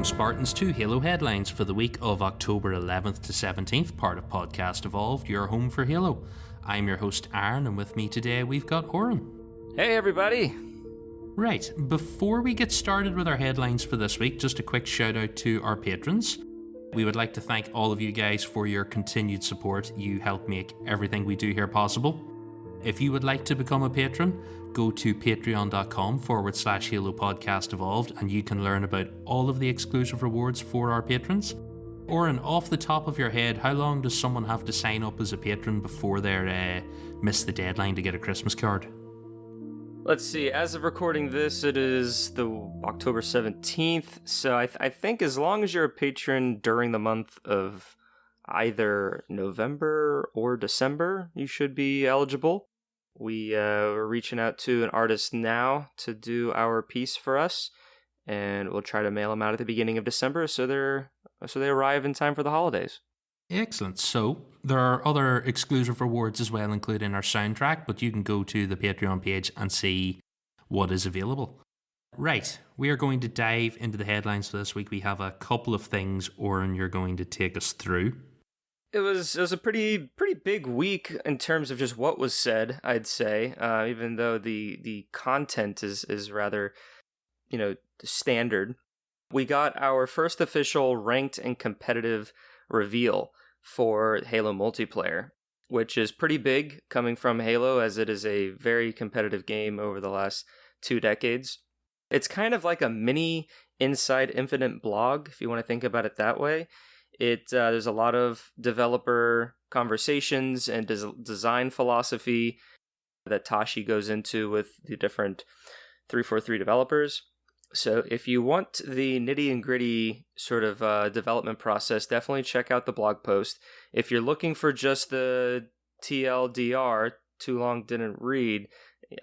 Welcome, Spartans, to Halo Headlines for the week of October 11th to 17th, part of Podcast Evolved, your home for Halo. I'm your host, Aaron, and with me today we've got Oren. Hey, everybody! Right, before we get started with our headlines for this week, just a quick shout out to our patrons. We would like to thank all of you guys for your continued support. You help make everything we do here possible. If you would like to become a patron, go to patreon.com/Halo Podcast Evolved and you can learn about all of the exclusive rewards for our patrons. Oren, off the top of your head, how long does someone have to sign up as a patron before they miss the deadline to get a Christmas card? Let's see, as of recording this, it is the October 17th, so I think as long as you're a patron during the month of either November or December, you should be eligible. We're reaching out to an artist now to do our piece for us, and we'll try to mail them out at the beginning of December so they arrive in time for the holidays. Excellent. So there are other exclusive rewards as well, including our soundtrack, but you can go to the Patreon page and see what is available. Right, we are going to dive into the headlines for this week. We have a couple of things, Oren, you're going to take us through. It was a pretty big week in terms of just what was said, I'd say, even though the content is rather, standard. We got our first official ranked and competitive reveal for Halo multiplayer, which is pretty big coming from Halo, as it is a very competitive game over the last 2 decades. It's kind of like a mini Inside Infinite blog, if you want to think about it that way. There's a lot of developer conversations and design philosophy that Tashi goes into with the different 343 developers. So if you want the nitty and gritty sort of development process, definitely check out the blog post. If you're looking for just the TLDR, too long didn't read,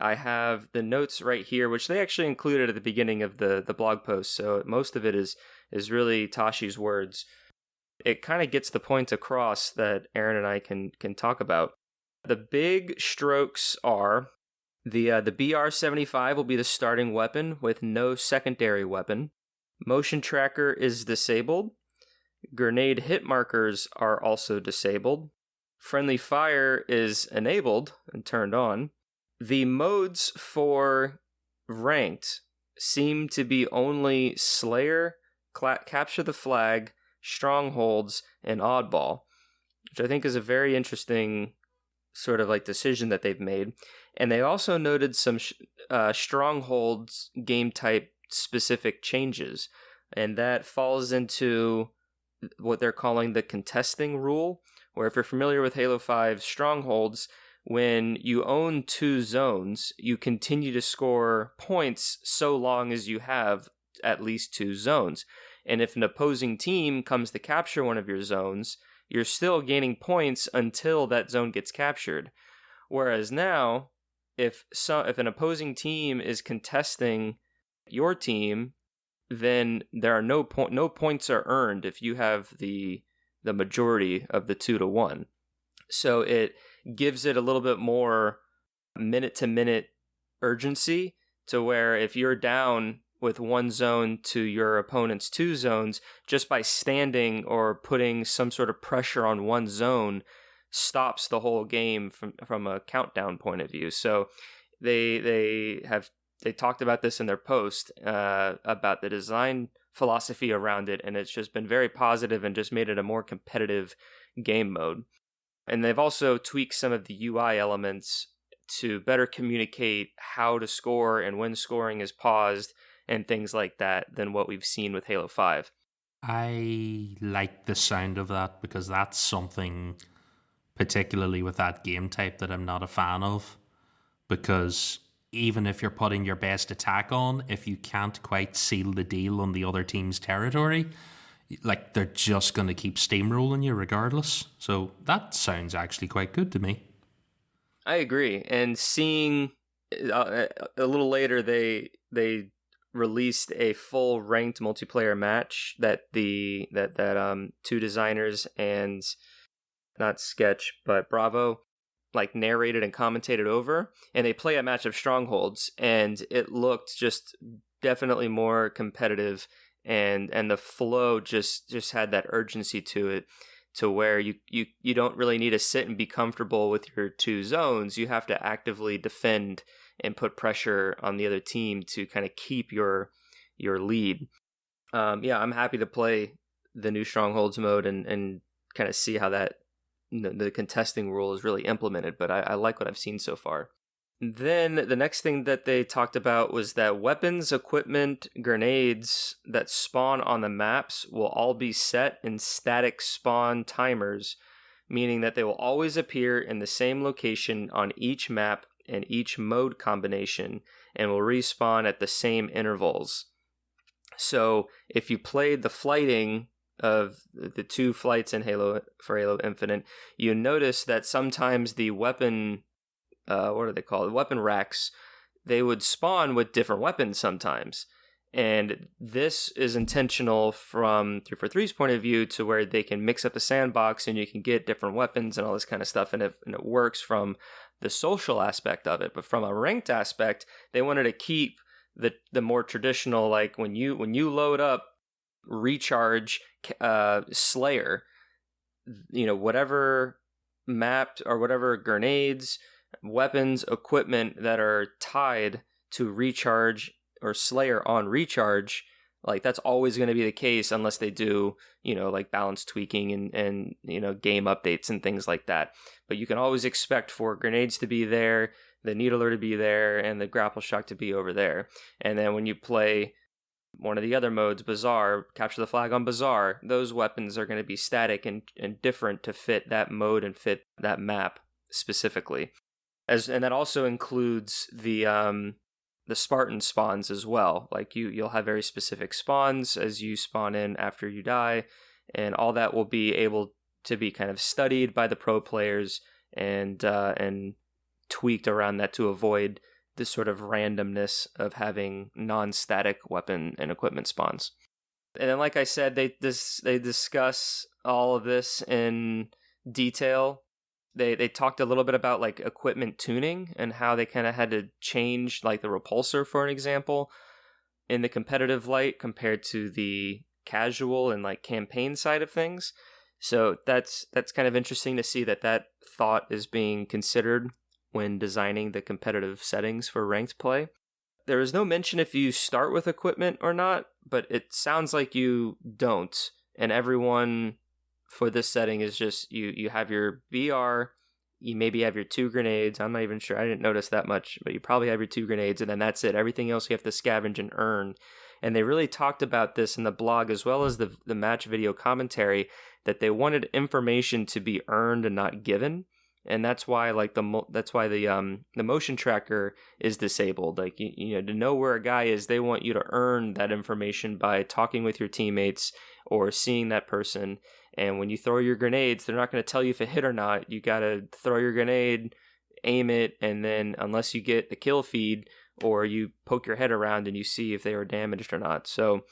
I have the notes right here, which they actually included at the beginning of the blog post. So most of it is really Tashi's words. It kind of gets the point across that Aaron and I can talk about. The big strokes are the BR-75 will be the starting weapon with no secondary weapon. Motion tracker is disabled. Grenade hit markers are also disabled. Friendly fire is enabled and turned on. The modes for ranked seem to be only Slayer, Capture the Flag, Strongholds, and Oddball, which I think is a very interesting sort of like decision that they've made. And they also noted some Strongholds game type specific changes, and that falls into what they're calling the contesting rule, where if you're familiar with Halo 5 Strongholds, when you own 2 zones, you continue to score points so long as you have at least 2 zones. And if an opposing team comes to capture one of your zones, you're still gaining points until that zone gets captured. Whereas now, if an opposing team is contesting your team, then there are no points are earned if you have the majority of the 2-1. So it gives it a little bit more minute-to-minute urgency, to where if you're down with 1 zone to your opponent's 2 zones, just by standing or putting some sort of pressure on 1 zone stops the whole game from a countdown point of view. So they talked about this in their post about the design philosophy around it, and it's just been very positive and just made it a more competitive game mode. And they've also tweaked some of the UI elements to better communicate how to score and when scoring is paused and things like that than what we've seen with Halo 5. I like the sound of that, because that's something, particularly with that game type, that I'm not a fan of. Because even if you're putting your best attack on, if you can't quite seal the deal on the other team's territory, like, they're just going to keep steamrolling you regardless. So that sounds actually quite good to me. I agree. And seeing a little later, they released a full ranked multiplayer match that 2 designers and not Sketch but Bravo like narrated and commentated over, and they play a match of Strongholds, and it looked just definitely more competitive and the flow just had that urgency to it, to where you don't really need to sit and be comfortable with your two zones. You have to actively defend and put pressure on the other team to kind of keep your lead. I'm happy to play the new Strongholds mode and kind of see how that the contesting rule is really implemented, but I like what I've seen so far. Then the next thing that they talked about was that weapons, equipment, grenades that spawn on the maps will all be set in static spawn timers, meaning that they will always appear in the same location on each map and each mode combination, and will respawn at the same intervals. So if you played the flighting of the two flights in Halo Infinite, you notice that sometimes the weapon, what are they called? Weapon racks, they would spawn with different weapons sometimes. And this is intentional from 343's point of view, to where they can mix up the sandbox and you can get different weapons and all this kind of stuff. And it works from the social aspect of it. But from a ranked aspect, they wanted to keep the more traditional, like when you load up recharge Slayer, whatever map or whatever grenades, weapons, equipment that are tied to recharge or Slayer on recharge, like that's always going to be the case unless they do, like balance tweaking and game updates and things like that. But you can always expect for grenades to be there, the needler to be there, and the grapple shock to be over there. And then when you play one of the other modes, Bazaar, capture the flag on Bazaar, those weapons are going to be static and different to fit that mode and fit that map specifically. And that also includes the Spartan spawns as well. Like you'll have very specific spawns as you spawn in after you die, and all that will be able to be kind of studied by the pro players and tweaked around that to avoid this sort of randomness of having non-static weapon and equipment spawns. And then, like I said, they discuss all of this in detail. They talked a little bit about like equipment tuning and how they kind of had to change like the repulsor, for an example, in the competitive light compared to the casual and like campaign side of things. So that's kind of interesting to see that thought is being considered when designing the competitive settings for ranked play. There is no mention if you start with equipment or not, but it sounds like you don't. And everyone for this setting is just you have your BR, you maybe have your 2 grenades. I'm not even sure. I didn't notice that much, but you probably have your 2 grenades, and then that's it. Everything else you have to scavenge and earn. And they really talked about this in the blog as well as the match video commentary, that they wanted information to be earned and not given. And that's why the motion tracker is disabled. Like to know where a guy is, they want you to earn that information by talking with your teammates or seeing that person. And when you throw your grenades, they're not going to tell you if it hit or not. You got to throw your grenade, aim it, and then unless you get the kill feed or you poke your head around and you see if they were damaged or not. So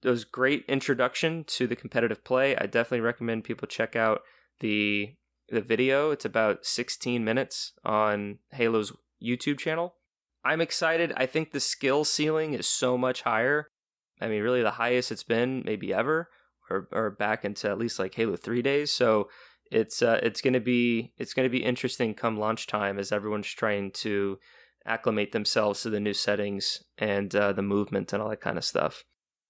it was great introduction to the competitive play. I definitely recommend people check out the video. It's about 16 minutes on Halo's YouTube channel. I'm excited. I think the skill ceiling is so much higher. I mean, really the highest it's been maybe ever, or back into at least like Halo 3 days. So it's going to be interesting come launch time as everyone's trying to acclimate themselves to the new settings and the movement and all that kind of stuff.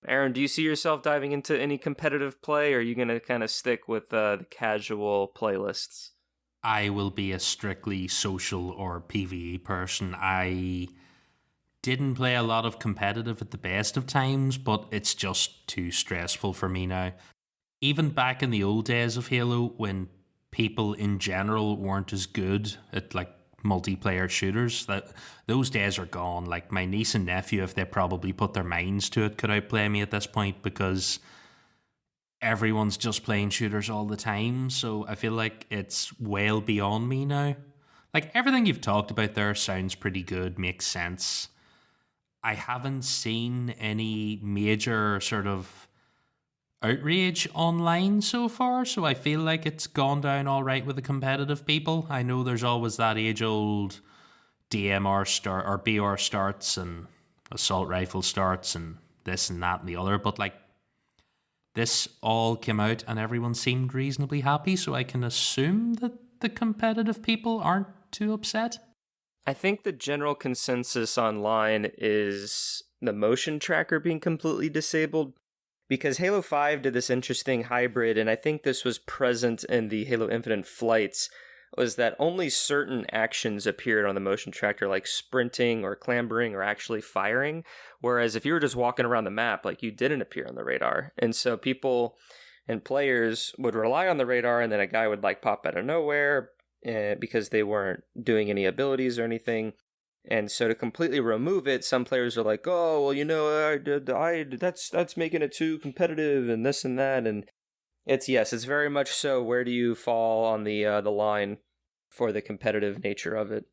Aaron, do you see yourself diving into any competitive play, or are you going to kind of stick with the casual playlists? I will be a strictly social or PvE person. I didn't play a lot of competitive at the best of times, but it's just too stressful for me now. Even back in the old days of Halo, when people in general weren't as good at like multiplayer shooters, that those days are gone. Like my niece and nephew, if they probably put their minds to it, could outplay me at this point, because everyone's just playing shooters all the time. So I feel like it's well beyond me now. Like everything you've talked about there sounds pretty good, makes sense. I haven't seen any major sort of outrage online so far, so I feel like it's gone down all right with the competitive people. I know there's always that age-old DMR start or BR starts and assault rifle starts, and this and that and the other, but like this all came out and everyone seemed reasonably happy, so I can assume that the competitive people aren't too upset. I think the general consensus online is the motion tracker being completely disabled, because Halo 5 did this interesting hybrid, and I think this was present in the Halo Infinite flights, was that only certain actions appeared on the motion tracker, like sprinting or clambering or actually firing, whereas if you were just walking around the map, like, you didn't appear on the radar. And so people and players would rely on the radar, and then a guy would like pop out of nowhere because they weren't doing any abilities or anything. And so to completely remove it, some players are like, "Oh, well, you know, that's making it too competitive and this and that." And it's very much so. Where do you fall on the line for the competitive nature of it?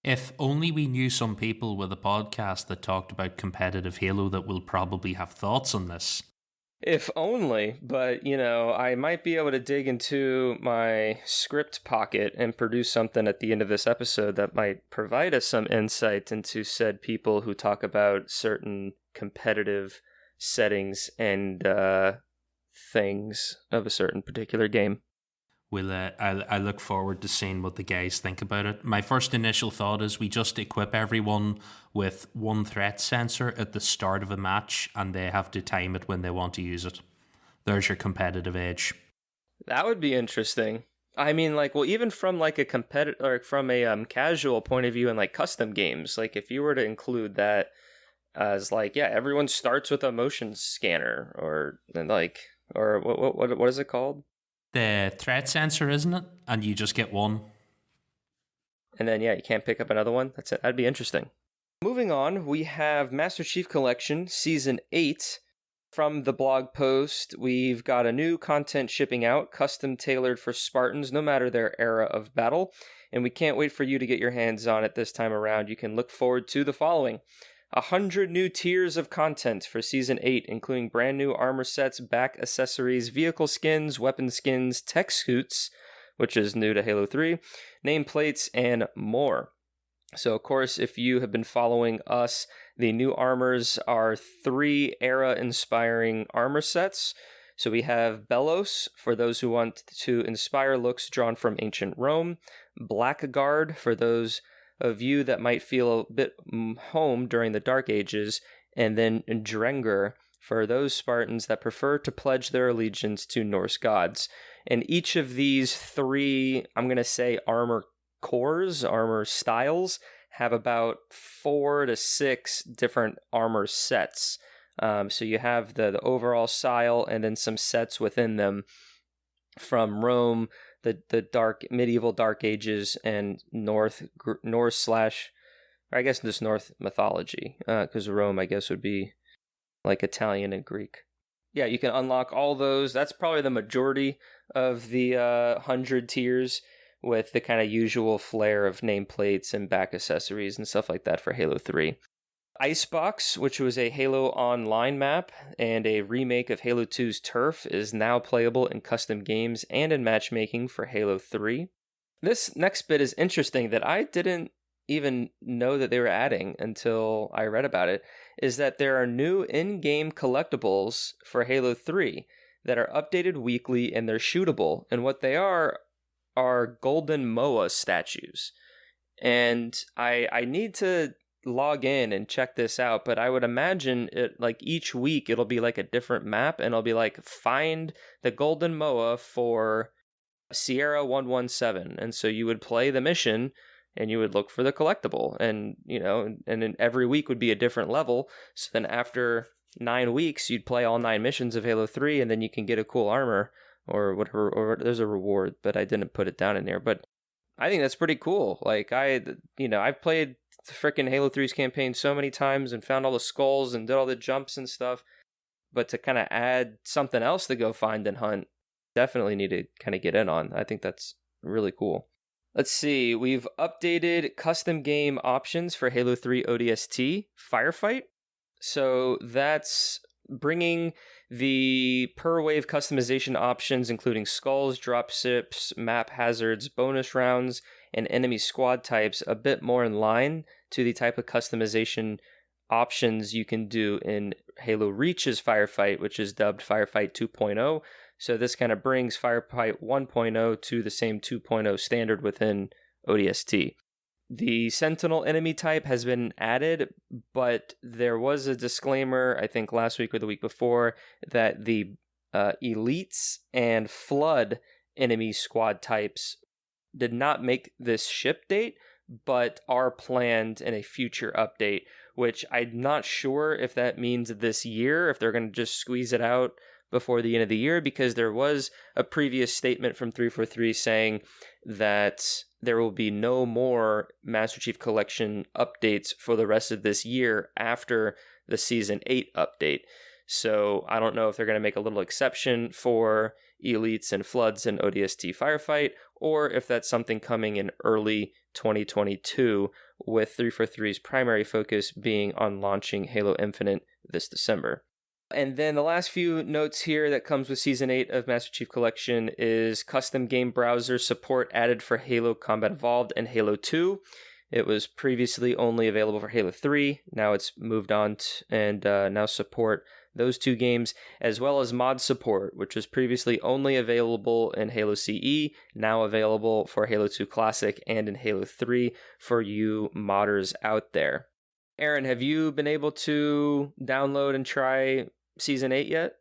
If only we knew some people with a podcast that talked about competitive Halo that will probably have thoughts on this. If only, but, you know, I might be able to dig into my script pocket and produce something at the end of this episode that might provide us some insight into said people who talk about certain competitive settings and things of a certain particular game. I look forward to seeing what the guys think about it. My first initial thought is we just equip everyone with one threat sensor at the start of a match, and they have to time it when they want to use it. There's your competitive edge. That would be interesting. I mean, like, well, even from like a competitive or from a casual point of view in like custom games, like if you were to include that as like, yeah, everyone starts with a motion scanner or what is it called? The threat sensor, isn't it? And you just get one. And then, yeah, you can't pick up another one. That's it. That'd be interesting. Moving on, we have Master Chief Collection Season 8. From the blog post, we've got a new content shipping out, custom tailored for Spartans, no matter their era of battle. And we can't wait for you to get your hands on it this time around. You can look forward to the following: 100 new tiers of content for Season 8, including brand new armor sets, back accessories, vehicle skins, weapon skins, tech suits, which is new to Halo 3, nameplates, and more. So, of course, if you have been following us, the new armors are 3 era-inspiring armor sets. So we have Belos, for those who want to inspire looks drawn from ancient Rome, Blackguard, for those of you that might feel a bit home during the Dark Ages, and then Drenger, for those Spartans that prefer to pledge their allegiance to Norse gods. And each of these 3, I'm going to say, armor cores, armor styles, have about 4 to 6 different armor sets. So you have the overall style and then some sets within them from Rome, the medieval Dark Ages, and Norse slash, or I guess just North mythology, because Rome, I guess, would be like Italian and Greek. Yeah, you can unlock all those. That's probably the majority of the 100 tiers, with the kind of usual flair of nameplates and back accessories and stuff like that for Halo 3. Icebox, which was a Halo Online map and a remake of Halo 2's Turf, is now playable in custom games and in matchmaking for Halo 3. This next bit is interesting that I didn't even know that they were adding until I read about it, is that there are new in-game collectibles for Halo 3 that are updated weekly and they're shootable. And what they are golden Moa statues. And I need to log in and check this out, but I would imagine it like each week it'll be like a different map, and it'll be like, find the golden Moa for Sierra 117. And so you would play the mission and you would look for the collectible, and you know, and then every week would be a different level. So then after 9 weeks you'd play all 9 missions of Halo 3, and then you can get a cool armor or whatever, or there's a reward, but I didn't put it down in there. But I think that's pretty cool. Like, I've played the freaking Halo 3's campaign so many times and found all the skulls and did all the jumps and stuff, but to kind of add something else to go find and hunt, definitely need to kind of get in on. I think that's really cool. Let's see, we've updated custom game options for Halo 3 ODST Firefight. So that's bringing the per wave customization options, including skulls, dropships, map hazards, bonus rounds, and enemy squad types, a bit more in line to the type of customization options you can do in Halo Reach's Firefight, which is dubbed Firefight 2.0. So this kind of brings Firefight 1.0 to the same 2.0 standard within ODST. The Sentinel enemy type has been added, but there was a disclaimer, I think last week or the week before, that the Elites and Flood enemy squad types did not make this ship date, but are planned in a future update, which I'm not sure if that means this year, if they're going to just squeeze it out before the end of the year, because there was a previous statement from 343 saying that there will be no more Master Chief Collection updates for the rest of this year after the Season 8 update. So I don't know if they're going to make a little exception for Elites and Floods and ODST Firefight, or if that's something coming in early 2022, with 343's primary focus being on launching Halo Infinite this December. And then the last few notes here that comes with Season 8 of Master Chief Collection is custom game browser support added for Halo Combat Evolved and Halo 2. It was previously only available for Halo 3. Now it's moved on and now support those two games, as well as mod support, which was previously only available in Halo CE, now available for Halo 2 Classic and in Halo 3 for you modders out there. Aaron, have you been able to download and try Season 8 yet?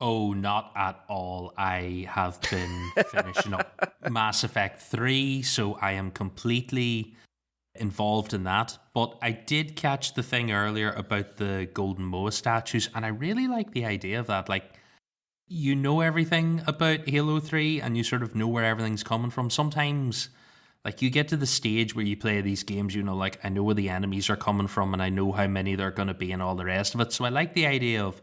Oh, not at all. I have been finishing up Mass Effect 3, so I am completely involved in that. But I did catch the thing earlier about the Golden Moa statues, and I really like the idea of that. Like, you know everything about Halo 3, and you sort of know where everything's coming from. Sometimes, like, you get to the stage where you play these games, you know, like, I know where the enemies are coming from, and I know how many there are going to be and all the rest of it. So I like the idea of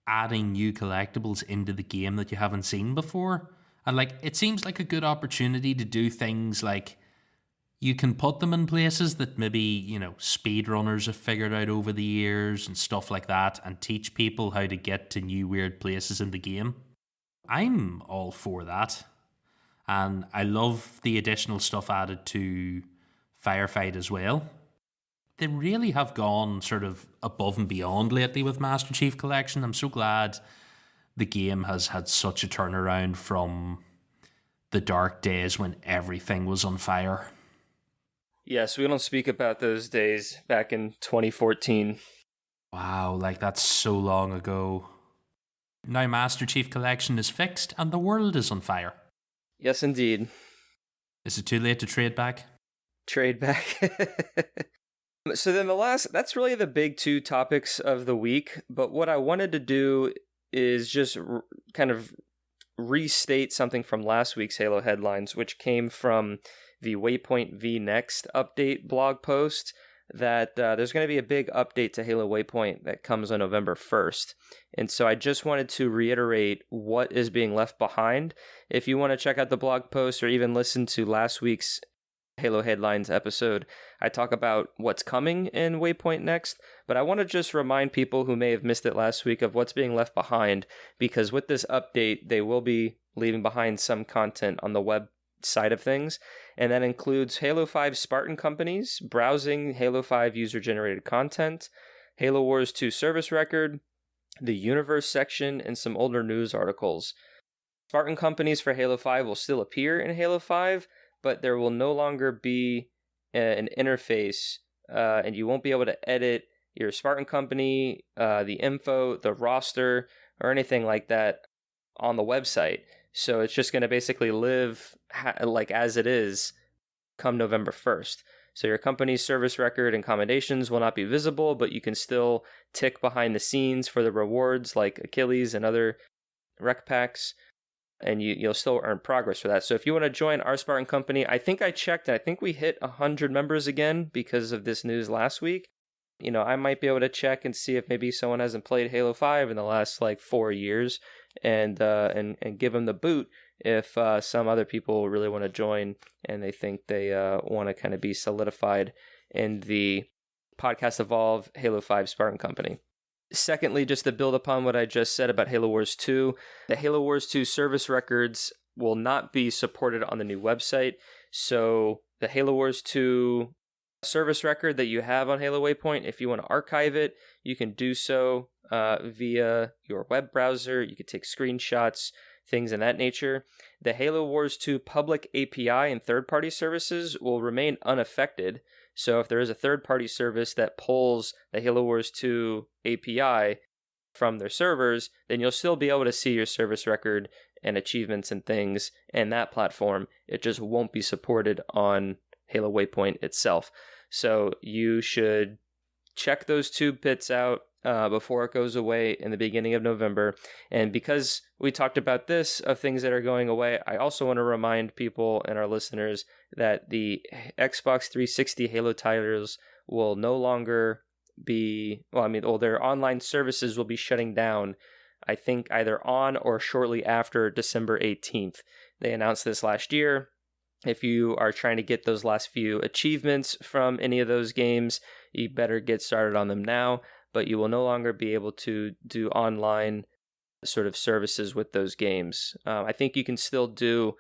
adding new collectibles into the game that you haven't seen before. And, like, it seems like a good opportunity to do things like you can put them in places that maybe, you know, speedrunners have figured out over the years and stuff like that, and teach people how to get to new weird places in the game. I'm all for that. And I love the additional stuff added to Firefight as well. They really have gone sort of above and beyond lately with Master Chief Collection. I'm so glad the game has had such a turnaround from the dark days when everything was on fire. Yes, we don't speak about those days back in 2014. Wow, like that's so long ago. Now Master Chief Collection is fixed and the world is on fire. Yes, indeed. Is it too late to trade back? Trade back. So then that's really the big two topics of the week. But what I wanted to do is just kind of restate something from last week's Halo headlines, which came from the Waypoint V Next update blog post, that there's going to be a big update to Halo Waypoint that comes on November 1st. And so I just wanted to reiterate what is being left behind. If you want to check out the blog post or even listen to last week's Halo Headlines episode, I talk about what's coming in Waypoint Next, but I want to just remind people who may have missed it last week of what's being left behind, because with this update, they will be leaving behind some content on the web side of things, and that includes Halo 5 Spartan companies browsing Halo 5 user-generated content, Halo Wars 2 service record, the universe section, and some older news articles. Spartan companies for Halo 5 will still appear in Halo 5, but there will no longer be an interface, and you won't be able to edit your Spartan company, the info, the roster, or anything like that on the website. So it's just going to basically live like as it is come November 1st. So your company's service record and commendations will not be visible, but you can still tick behind the scenes for the rewards like Achilles and other rec packs, and you'll still earn progress for that. So if you want to join our Spartan company, I think I checked, and I think we hit 100 members again because of this news last week. You know, I might be able to check and see if maybe someone hasn't played Halo 5 in the last like 4 years, and give them the boot if some other people really want to join and they think they want to kind of be solidified in the Podcast Evolve Halo 5 Spartan company. Secondly, just to build upon what I just said about Halo Wars 2, the Halo Wars 2 service records will not be supported on the new website. So the Halo Wars 2 service record that you have on Halo Waypoint, if you want to archive it, you can do so via your web browser. You could take screenshots, things in that nature. The Halo Wars 2 public API and third-party services will remain unaffected. So if there is a third-party service that pulls the Halo Wars 2 API from their servers, then you'll still be able to see your service record and achievements and things in that platform. It just won't be supported on Halo Waypoint itself. So you should check those 2 bits out before it goes away in the beginning of November. And because we talked about this, of things that are going away, I also want to remind people and our listeners that the Xbox 360 Halo titles will no longer be, their online services will be shutting down, I think either on or shortly after December 18th. They announced this last year. If you are trying to get those last few achievements from any of those games, you better get started on them now. But you will no longer be able to do online sort of services with those games. I think you can still do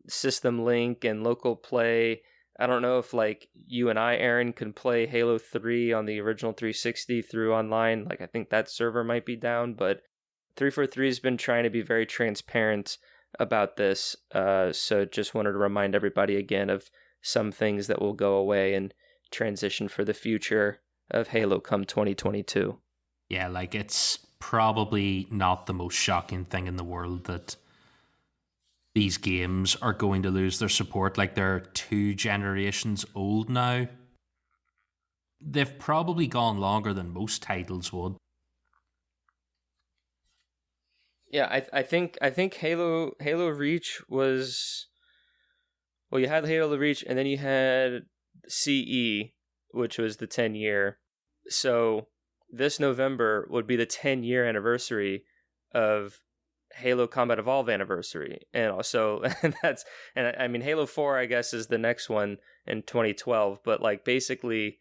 System Link and local play. I don't know if like you and I, Aaron, can play Halo 3 on the original 360 through online. Like I think that server might be down, but 343 has been trying to be very transparent about this. So just wanted to remind everybody again of some things that will go away and transition for the future of Halo come 2022. Yeah, like it's probably not the most shocking thing in the world that these games are going to lose their support. Like they're 2 generations old now. They've probably gone longer than most titles would. Yeah, I think Halo Reach was, well, you had Halo Reach and then you had CE, which was the 10-year. So this November would be the 10-year anniversary of Halo Combat Evolve anniversary. And also, Halo 4, I guess, is the next one in 2012. But like basically,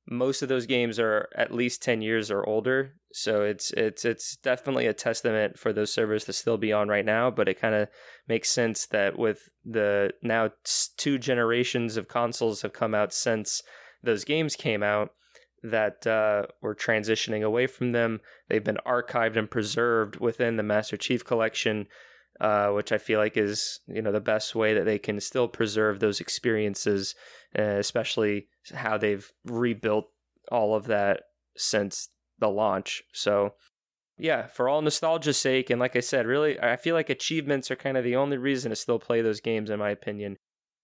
most of those games are at least 10 years or older. So it's definitely a testament for those servers to still be on right now. But it kind of makes sense that with the now 2 generations of consoles have come out since those games came out, that we're transitioning away from them. They've been archived and preserved within the Master Chief Collection, which I feel like is the best way that they can still preserve those experiences, especially how they've rebuilt all of that since the launch. So yeah, for all nostalgia's sake, and like I said, really, I feel like achievements are kind of the only reason to still play those games, in my opinion,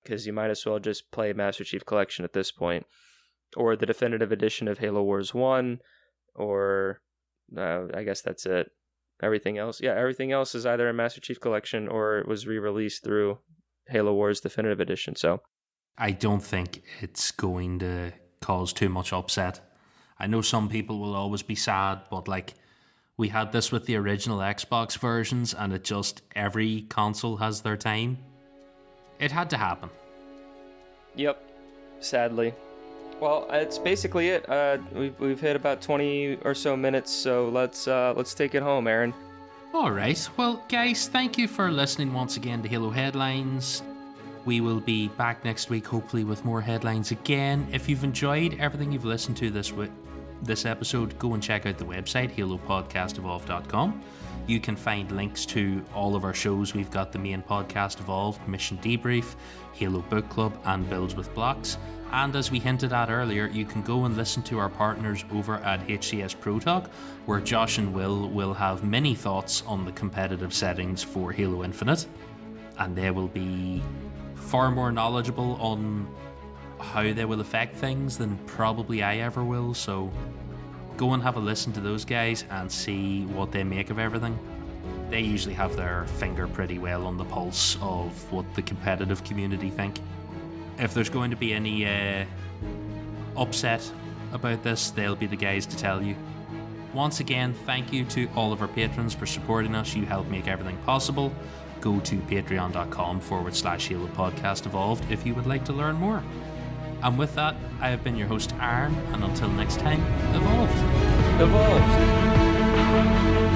because you might as well just play Master Chief Collection at this point. Or the definitive edition of Halo Wars 1, or I guess that's it. Everything else is either a Master Chief Collection or it was re-released through Halo Wars Definitive Edition. So I don't think it's going to cause too much upset. I know some people will always be sad, but like we had this with the original Xbox versions, and it just, every console has their time. It had to happen. Yep, sadly. Well, that's basically it. We've hit about 20 or so minutes, so let's take it home, Aaron. All right. Well, guys, thank you for listening once again to Halo Headlines. We will be back next week, hopefully, with more headlines again. If you've enjoyed everything you've listened to this episode, go and check out the website, halopodcastevolve.com. You can find links to all of our shows. We've got the main podcast Evolved, Mission Debrief, Halo Book Club, and Builds with Blocks. And as we hinted at earlier, you can go and listen to our partners over at HCS Pro Talk, where Josh and will have many thoughts on the competitive settings for Halo Infinite. And they will be far more knowledgeable on how they will affect things than probably I ever will. So go and have a listen to those guys and see what they make of everything. They usually have their finger pretty well on the pulse of what the competitive community think. If there's going to be any upset about this, they'll be the guys to tell you. Once again, thank you to all of our patrons for supporting us. You help make everything possible. Go to patreon.com/Halo Podcast Evolved if you would like to learn more. And with that, I have been your host, Aaron, and until next time, Evolved. Evolved.